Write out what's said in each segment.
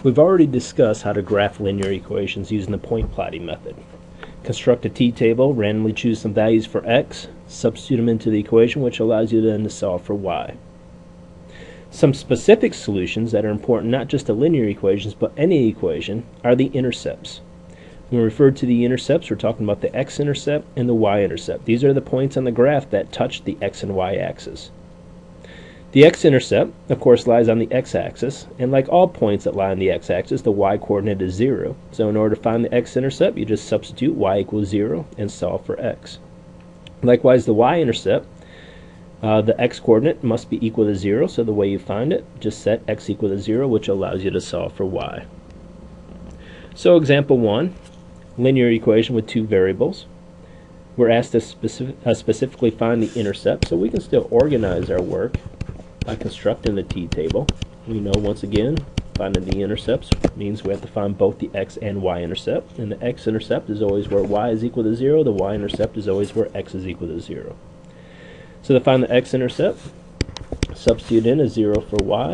We've already discussed how to graph linear equations using the point plotting method. Construct a t-table, randomly choose some values for x, substitute them into the equation, which allows you then to solve for y. Some specific solutions that are important not just to linear equations but any equation are the intercepts. When we refer to the intercepts, we're talking about the x-intercept and the y-intercept. These are the points on the graph that touch the x and y axis. The x-intercept, of course, lies on the x-axis, and like all points that lie on the x-axis, the y-coordinate is 0. So in order to find the x-intercept, you just substitute y equals 0 and solve for x. Likewise, the y-intercept, the x-coordinate must be equal to 0, so the way you find it, just set x equal to 0, which allows you to solve for y. So example 1, linear equation with two variables. We're asked to specifically find the intercept, so we can still organize our work by constructing the t-table. We know once again finding the intercepts means we have to find both the x and y-intercept, and the x-intercept is always where y is equal to 0, the y-intercept is always where x is equal to 0. So to find the x-intercept, substitute in a 0 for y,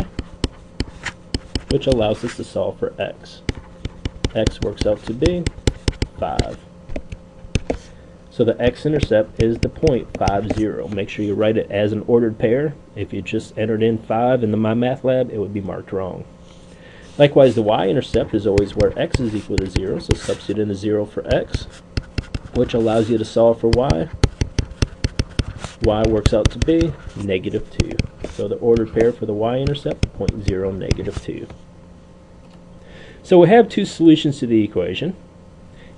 which allows us to solve for x. X works out to be 5. So the x-intercept is the point 5, 0. Make sure you write it as an ordered pair. If you just entered in 5 in the MyMathLab, it would be marked wrong. Likewise, the y-intercept is always where x is equal to 0, so substitute in a 0 for x, which allows you to solve for y. Y works out to be -2. So the ordered pair for the y-intercept, 0, -2. So we have two solutions to the equation,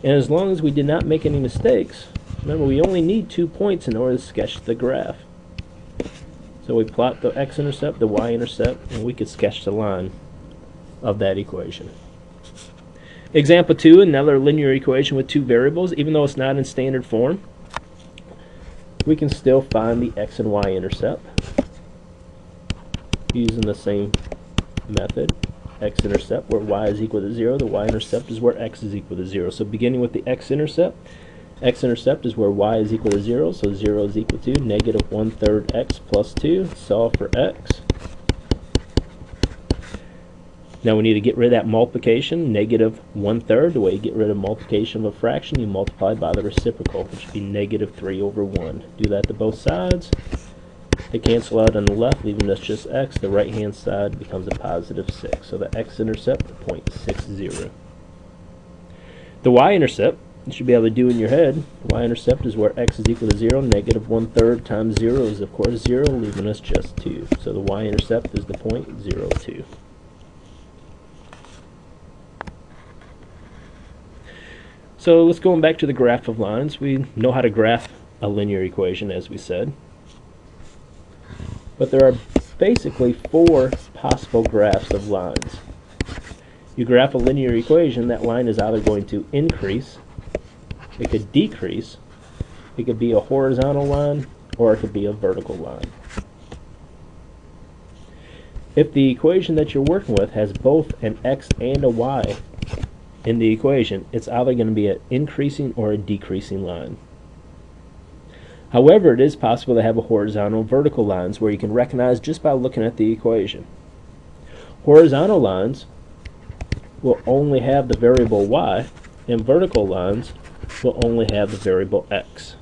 and as long as we did not make any mistakes, remember we only need 2 points in order to sketch the graph. So we plot the x-intercept, the y-intercept, and we could sketch the line of that equation. Example 2, another linear equation with two variables. Even though it's not in standard form, we can still find the x and y-intercept using the same method. X-intercept where y is equal to 0, the y-intercept is where x is equal to 0. So beginning with the x-intercept, x-intercept is where y is equal to 0, so 0 is equal to -1/3 x plus 2. Solve for x. Now we need to get rid of that multiplication, -1/3. The way you get rid of multiplication of a fraction, you multiply by the reciprocal, which would be -3/1. Do that to both sides. They cancel out on the left, leaving us just x. The right hand side becomes a +6. So the x-intercept, 0.60. The y-intercept, you should be able to do in your head. Y-intercept is where x is equal to 0. -1/3 times 0 is of course 0, leaving us just 2. So the y-intercept is the 0.02. So let's go back to the graph of lines. We know how to graph a linear equation, as we said. But there are basically 4 possible graphs of lines. You graph a linear equation, that line is either going to increase, it could decrease, it could be a horizontal line, or it could be a vertical line. If the equation that you're working with has both an x and a y in the equation, it's either going to be an increasing or a decreasing line. However, it is possible to have a horizontal and vertical lines where you can recognize just by looking at the equation. Horizontal lines will only have the variable y, and vertical lines will only have the variable x.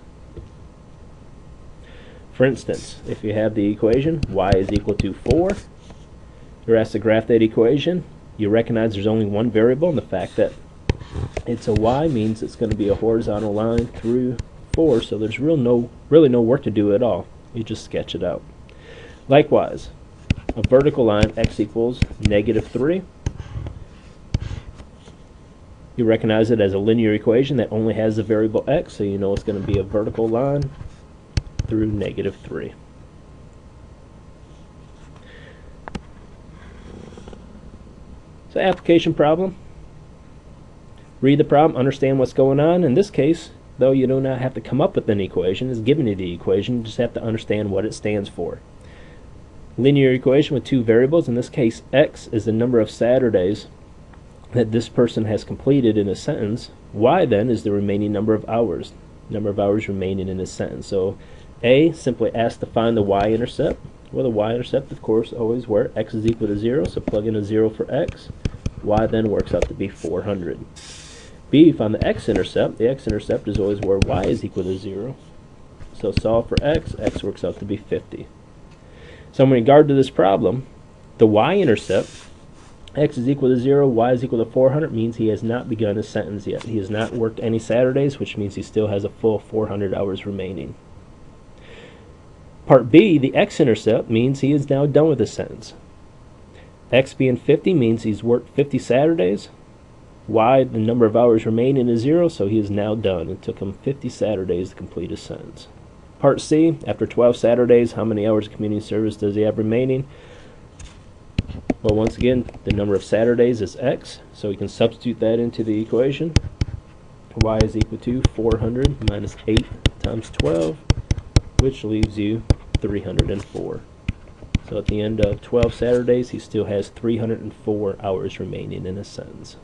For instance, if you have the equation y is equal to 4, you're asked to graph that equation. You recognize there's only one variable, and the fact that it's a y means it's going to be a horizontal line through 4, so there's really no work to do at all. You just sketch it out. Likewise, a vertical line, x equals -3. You recognize it as a linear equation that only has the variable x, so you know it's going to be a vertical line through -3. So application problem. Read the problem, understand what's going on. In this case, though, you do not have to come up with an equation. It's given you the equation. You just have to understand what it stands for. Linear equation with two variables. In this case, x is the number of Saturdays that this person has completed in a sentence. Y then is the remaining number of hours remaining in this sentence. So A simply asks to find the y-intercept. Well, the y-intercept, of course, always where x is equal to 0, so plug in a 0 for x. Y then works out to be 400. B, found the x-intercept. The x-intercept is always where y is equal to 0. So solve for x works out to be 50. So in regard to this problem, the y-intercept, x is equal to 0, y is equal to 400, means he has not begun his sentence yet. He has not worked any Saturdays, which means he still has a full 400 hours remaining. Part B, the x-intercept, means he is now done with his sentence. X being 50 means he's worked 50 Saturdays. Y, the number of hours remaining, is 0, so he is now done. It took him 50 Saturdays to complete his sentence. Part C, after 12 Saturdays, how many hours of community service does he have remaining? Well, once again, the number of Saturdays is x, so we can substitute that into the equation. Y is equal to 400 minus 8 times 12, which leaves you 304. So at the end of 12 Saturdays, he still has 304 hours remaining in his sentence.